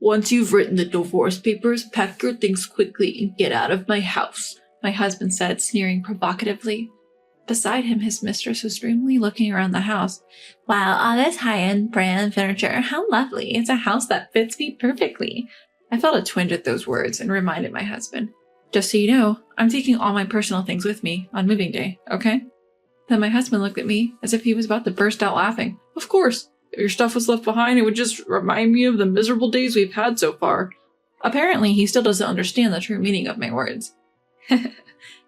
Once you've written the divorce papers, pack your things quickly and get out of my house, my husband said, sneering provocatively. Beside him, his mistress was dreamily looking around the house. Wow, all this high-end brand furniture. How lovely. It's a house that fits me perfectly. I felt a twinge at those words and reminded my husband. Just so you know, I'm taking all my personal things with me on moving day, okay? Then my husband looked at me as if he was about to burst out laughing. Of course. If your stuff was left behind, it would just remind me of the miserable days we've had so far. Apparently, he still doesn't understand the true meaning of my words.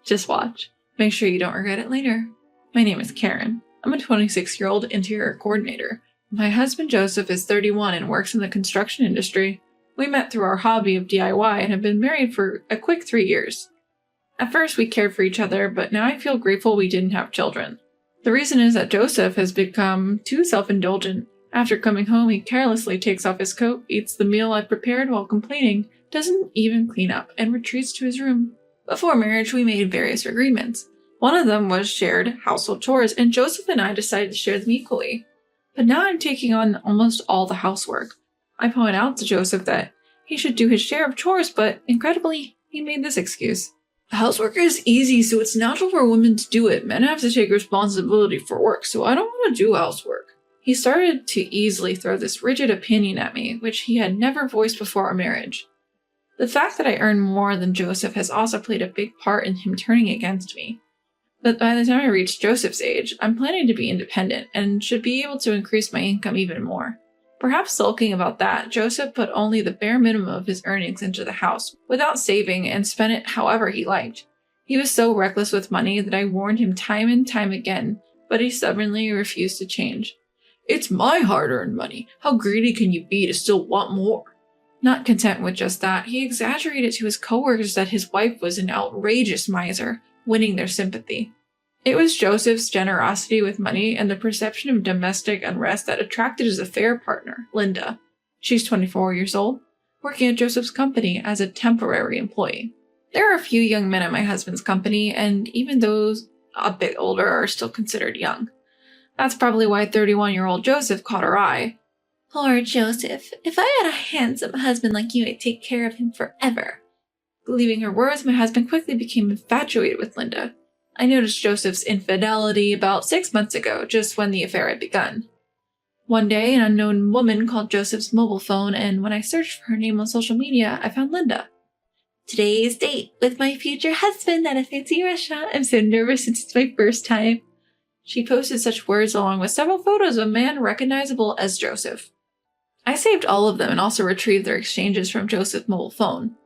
Just watch. Make sure you don't regret it later. My name is Karen. I'm a 26-year-old interior coordinator. My husband Joseph is 31 and works in the construction industry. We met through our hobby of DIY and have been married for a quick 3 years. At first, we cared for each other, but now I feel grateful we didn't have children. The reason is that Joseph has become too self-indulgent. After coming home, he carelessly takes off his coat, eats the meal I've prepared while complaining, doesn't even clean up, and retreats to his room. Before marriage, we made various agreements. One of them was shared household chores, and Joseph and I decided to share them equally. But now I'm taking on almost all the housework. I point out to Joseph that he should do his share of chores, but incredibly, he made this excuse. Housework is easy, so it's natural for women to do it. Men have to take responsibility for work, so I don't want to do housework. He started to easily throw this rigid opinion at me, which he had never voiced before our marriage. The fact that I earn more than Joseph has also played a big part in him turning against me. But by the time I reach Joseph's age, I'm planning to be independent and should be able to increase my income even more. Perhaps sulking about that, Joseph put only the bare minimum of his earnings into the house without saving and spent it however he liked. He was so reckless with money that I warned him time and time again, but he stubbornly refused to change. It's my hard-earned money. How greedy can you be to still want more? Not content with just that, he exaggerated to his coworkers that his wife was an outrageous miser, winning their sympathy. It was Joseph's generosity with money and the perception of domestic unrest that attracted his affair partner, Linda. She's 24 years old, working at Joseph's company as a temporary employee. There are a few young men at my husband's company, and even those a bit older are still considered young. That's probably why 31-year-old Joseph caught her eye. Poor Joseph, if I had a handsome husband like you, I'd take care of him forever. Believing her words, my husband quickly became infatuated with Linda. I noticed Joseph's infidelity about 6 months ago, just when the affair had begun. One day, an unknown woman called Joseph's mobile phone, and when I searched for her name on social media, I found Linda. Today's date with my future husband at a fancy restaurant. I'm so nervous since it's my first time. She posted such words along with several photos of a man recognizable as Joseph. I saved all of them and also retrieved their exchanges from Joseph's mobile phone.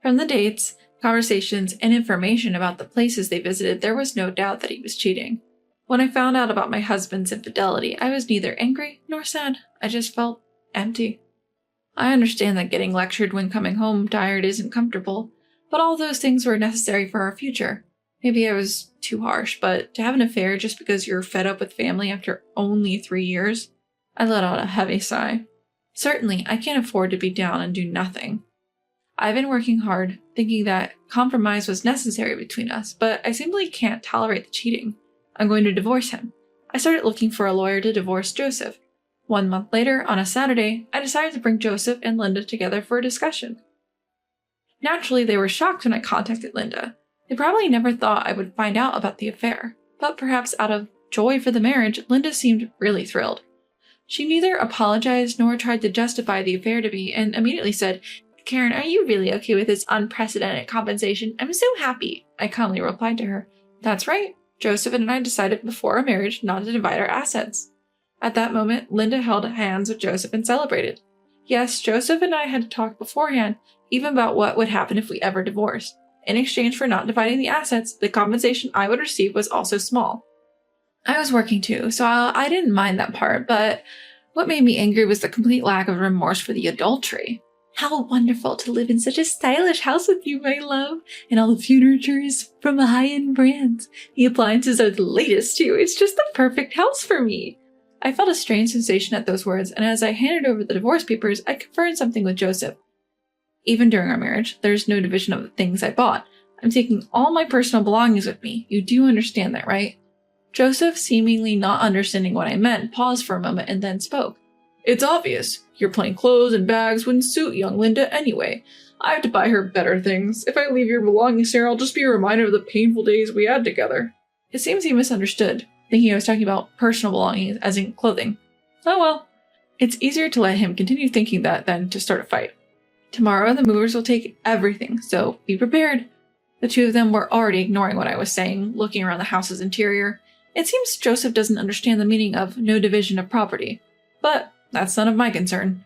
From the dates, conversations, and information about the places they visited, there was no doubt that he was cheating. When I found out about my husband's infidelity, I was neither angry nor sad. I just felt empty. I understand that getting lectured when coming home tired isn't comfortable, but all those things were necessary for our future. Maybe I was too harsh, but to have an affair just because you're fed up with family after only 3 years? I let out a heavy sigh. Certainly, I can't afford to be down and do nothing. I've been working hard, thinking that compromise was necessary between us, but I simply can't tolerate the cheating. I'm going to divorce him. I started looking for a lawyer to divorce Joseph. 1 month later, on a Saturday, I decided to bring Joseph and Linda together for a discussion. Naturally, they were shocked when I contacted Linda. They probably never thought I would find out about the affair, but perhaps out of joy for the marriage, Linda seemed really thrilled. She neither apologized nor tried to justify the affair to me, and immediately said, Karen, are you really okay with this unprecedented compensation? I'm so happy. I calmly replied to her, That's right. Joseph and I decided before our marriage not to divide our assets. At that moment, Linda held hands with Joseph and celebrated. Yes, Joseph and I had talked beforehand, even about what would happen if we ever divorced. In exchange for not dividing the assets, the compensation I would receive was also small. I was working too, so I didn't mind that part, but what made me angry was the complete lack of remorse for the adultery. How wonderful to live in such a stylish house with you, my love. And all the furniture is from a high-end brand. The appliances are the latest too. It's just the perfect house for me. I felt a strange sensation at those words, and as I handed over the divorce papers, I confirmed something with Joseph. Even during our marriage, there's no division of the things I bought. I'm taking all my personal belongings with me. You do understand that, right? Joseph, seemingly not understanding what I meant, paused for a moment and then spoke. It's obvious. Your plain clothes and bags wouldn't suit young Linda anyway. I have to buy her better things. If I leave your belongings here, I'll just be reminded of the painful days we had together." It seems he misunderstood, thinking I was talking about personal belongings as in clothing. Oh well. It's easier to let him continue thinking that than to start a fight. Tomorrow the movers will take everything, so be prepared. The two of them were already ignoring what I was saying, looking around the house's interior. It seems Joseph doesn't understand the meaning of no division of property. But that's none of my concern.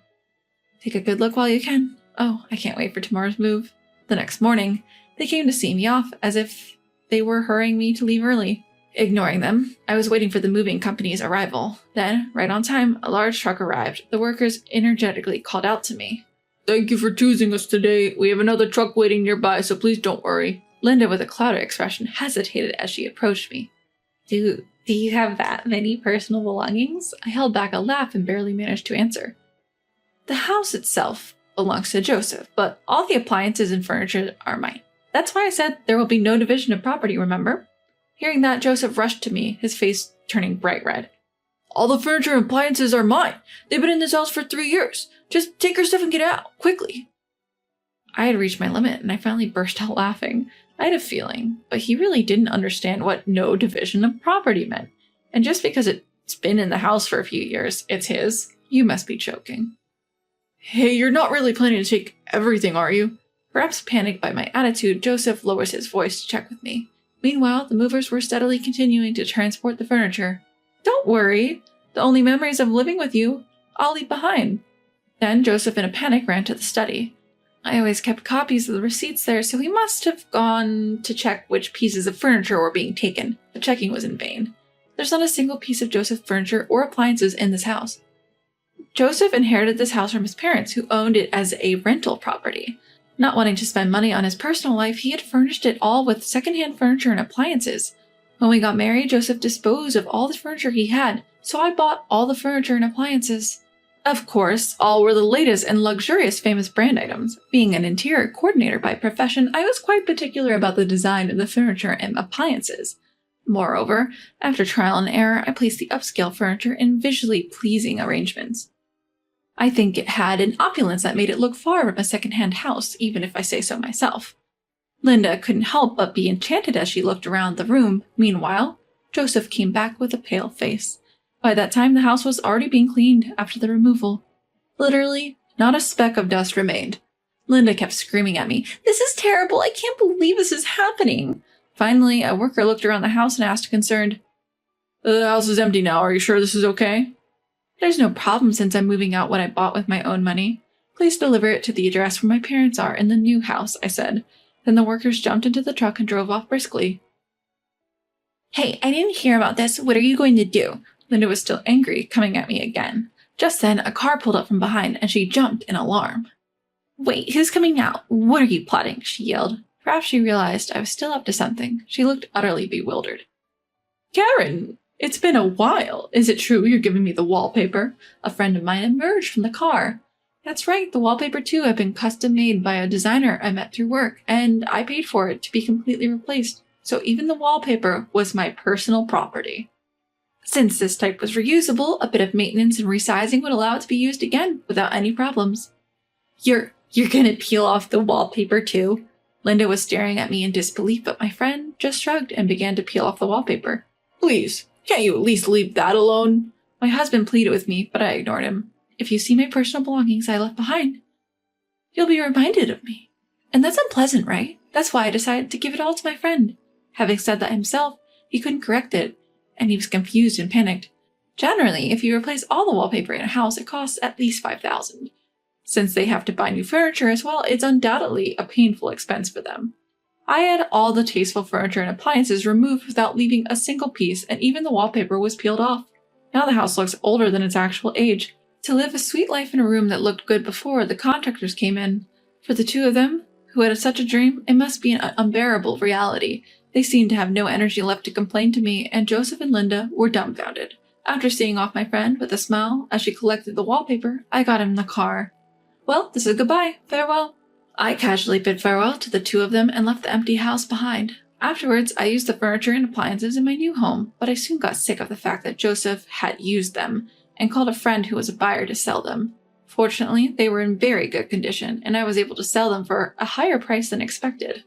Take a good look while you can. Oh, I can't wait for tomorrow's move. The next morning, they came to see me off as if they were hurrying me to leave early. Ignoring them, I was waiting for the moving company's arrival. Then, right on time, a large truck arrived. The workers energetically called out to me. "Thank you for choosing us today. We have another truck waiting nearby, so please don't worry." Linda, with a clouded expression, hesitated as she approached me. Do you have that many personal belongings? I held back a laugh and barely managed to answer. The house itself belongs to Joseph, but all the appliances and furniture are mine. That's why I said there will be no division of property, remember? Hearing that, Joseph rushed to me, his face turning bright red. "All the furniture and appliances are mine. They've been in this house for 3 years. Just take your stuff and get out, quickly." I had reached my limit, and I finally burst out laughing. I had a feeling, but he really didn't understand what no division of property meant. And just because it's been in the house for a few years, it's his. You must be joking. "Hey, you're not really planning to take everything, are you?" Perhaps panicked by my attitude, Joseph lowers his voice to check with me. Meanwhile, the movers were steadily continuing to transport the furniture. "Don't worry. The only memories of living with you, I'll leave behind." Then Joseph, in a panic, ran to the study. I always kept copies of the receipts there, so he must have gone to check which pieces of furniture were being taken, but checking was in vain. There's not a single piece of Joseph's furniture or appliances in this house. Joseph inherited this house from his parents, who owned it as a rental property. Not wanting to spend money on his personal life, he had furnished it all with secondhand furniture and appliances. When we got married, Joseph disposed of all the furniture he had, so I bought all the furniture and appliances. Of course, all were the latest and luxurious famous brand items. Being an interior coordinator by profession, I was quite particular about the design of the furniture and appliances. Moreover, after trial and error, I placed the upscale furniture in visually pleasing arrangements. I think it had an opulence that made it look far from a second-hand house, even if I say so myself. Linda couldn't help but be enchanted as she looked around the room. Meanwhile, Joseph came back with a pale face. By that time, the house was already being cleaned after the removal. Literally, not a speck of dust remained. Linda kept screaming at me, "This is terrible! I can't believe this is happening!" Finally, a worker looked around the house and asked concerned, "The house is empty now. Are you sure this is okay?" "There's no problem since I'm moving out what I bought with my own money. Please deliver it to the address where my parents are in the new house," I said. Then the workers jumped into the truck and drove off briskly. "Hey, I didn't hear about this. What are you going to do?" Linda was still angry, coming at me again. Just then, a car pulled up from behind, and she jumped in alarm. "Wait, who's coming now? What are you plotting?" she yelled. Perhaps she realized I was still up to something. She looked utterly bewildered. "Karen, it's been a while. Is it true you're giving me the wallpaper?" A friend of mine emerged from the car. "That's right, the wallpaper too had been custom made by a designer I met through work, and I paid for it to be completely replaced. So even the wallpaper was my personal property. Since this type was reusable, a bit of maintenance and resizing would allow it to be used again without any problems." You're gonna peel off the wallpaper too?" Linda was staring at me in disbelief, but my friend just shrugged and began to peel off the wallpaper. "Please, can't you at least leave that alone?" My husband pleaded with me, but I ignored him. "If you see my personal belongings I left behind, you'll be reminded of me. And that's unpleasant, right? That's why I decided to give it all to my friend." Having said that himself, he couldn't correct it, and he was confused and panicked. Generally, if you replace all the wallpaper in a house, it costs at least $5,000. Since they have to buy new furniture as well, it's undoubtedly a painful expense for them. I had all the tasteful furniture and appliances removed without leaving a single piece, and even the wallpaper was peeled off. Now the house looks older than its actual age. To live a sweet life in a room that looked good before the contractors came in. For the two of them, who had such a dream, it must be an unbearable reality. They seemed to have no energy left to complain to me, and Joseph and Linda were dumbfounded. After seeing off my friend with a smile as she collected the wallpaper, I got in the car. "Well, this is goodbye. Farewell." I casually bid farewell to the two of them and left the empty house behind. Afterwards, I used the furniture and appliances in my new home, but I soon got sick of the fact that Joseph had used them, and called a friend who was a buyer to sell them. Fortunately, they were in very good condition, and I was able to sell them for a higher price than expected.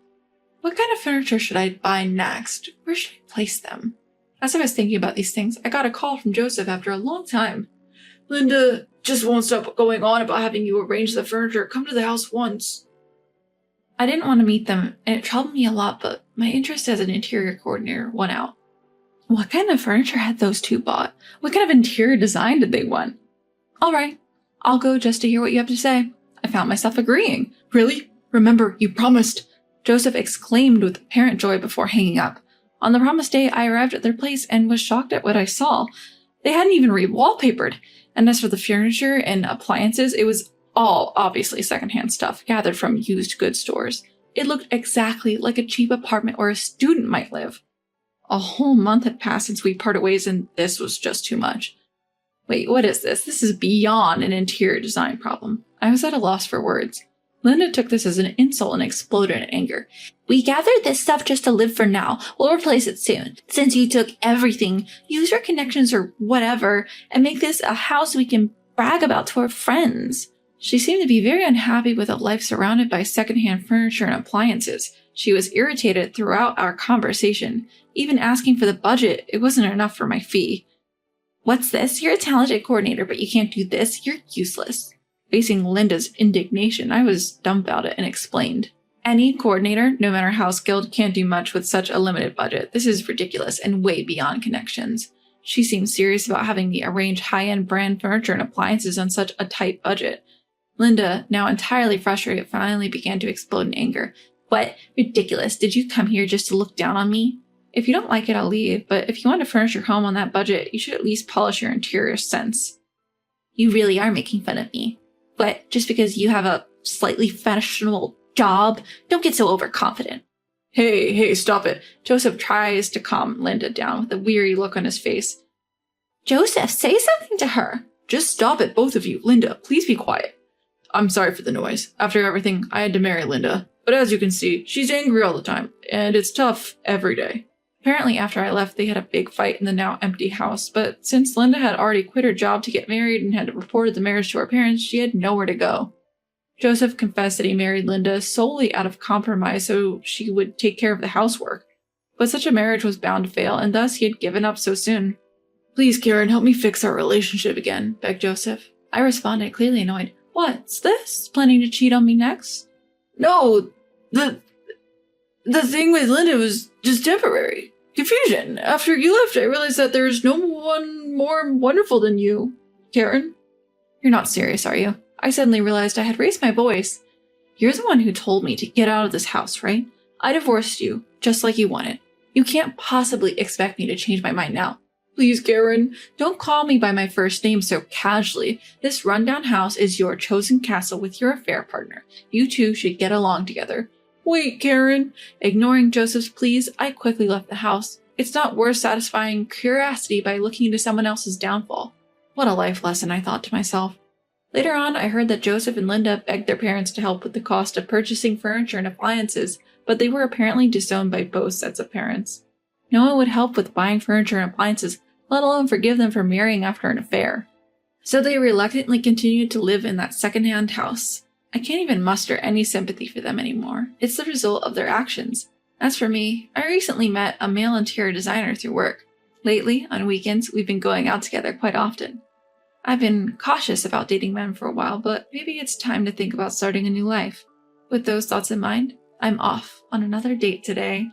What kind of furniture should I buy next? Where should I place them? As I was thinking about these things, I got a call from Joseph after a long time. Linda just won't stop going on about having you arrange the furniture. Come to the house once. I didn't want to meet them, and it troubled me a lot, but my interest as an interior coordinator won out. What kind of furniture had those two bought? What kind of interior design did they want? All right, I'll go just to hear what you have to say. I found myself agreeing. Really? Remember, you promised. Joseph exclaimed with apparent joy before hanging up. On the promised day, I arrived at their place and was shocked at what I saw. They hadn't even re-wallpapered. And as for the furniture and appliances, it was all obviously secondhand stuff gathered from used goods stores. It looked exactly like a cheap apartment where a student might live. A whole month had passed since we parted ways, and this was just too much. Wait, what is this? This is beyond an interior design problem. I was at a loss for words. Linda took this as an insult and exploded in anger. We gathered this stuff just to live for now. We'll replace it soon. Since you took everything, use your connections or whatever, and make this a house we can brag about to our friends. She seemed to be very unhappy with a life surrounded by secondhand furniture and appliances. She was irritated throughout our conversation. Even asking for the budget, it wasn't enough for my fee. What's this? You're a talented coordinator, but you can't do this? You're useless. Facing Linda's indignation, I was dumbfounded and explained. Any coordinator, no matter how skilled, can't do much with such a limited budget. This is ridiculous and way beyond connections. She seemed serious about having me arrange high-end brand furniture and appliances on such a tight budget. Linda, now entirely frustrated, finally began to explode in anger. What? Ridiculous. Did you come here just to look down on me? If you don't like it, I'll leave, but if you want to furnish your home on that budget, you should at least polish your interior sense. You really are making fun of me. But just because you have a slightly fashionable job, don't get so overconfident. Hey, stop it. Joseph tries to calm Linda down with a weary look on his face. Joseph, say something to her. Just stop it, both of you. Linda, please be quiet. I'm sorry for the noise. After everything, I had to marry Linda. But as you can see, she's angry all the time, and it's tough every day. Apparently after I left, they had a big fight in the now empty house, but since Linda had already quit her job to get married and had reported the marriage to her parents, she had nowhere to go. Joseph confessed that he married Linda solely out of compromise so she would take care of the housework. But such a marriage was bound to fail, and thus he had given up so soon. Please, Karen, help me fix our relationship again, begged Joseph. I responded, clearly annoyed. What's this? Planning to cheat on me next? No, the thing with Linda was just temporary. Confusion. After you left, I realized that there's no one more wonderful than you, Karen. You're not serious, are you? I suddenly realized I had raised my voice. You're the one who told me to get out of this house, right? I divorced you, just like you wanted. You can't possibly expect me to change my mind now. Please, Karen, don't call me by my first name so casually. This rundown house is your chosen castle with your affair partner. You two should get along together. Wait, Karen. Ignoring Joseph's pleas, I quickly left the house. It's not worth satisfying curiosity by looking into someone else's downfall. What a life lesson, I thought to myself. Later on, I heard that Joseph and Linda begged their parents to help with the cost of purchasing furniture and appliances, but they were apparently disowned by both sets of parents. No one would help with buying furniture and appliances, let alone forgive them for marrying after an affair. So they reluctantly continued to live in that second-hand house. I can't even muster any sympathy for them anymore. It's the result of their actions. As for me, I recently met a male interior designer through work. Lately, on weekends, we've been going out together quite often. I've been cautious about dating men for a while, but maybe it's time to think about starting a new life. With those thoughts in mind, I'm off on another date today.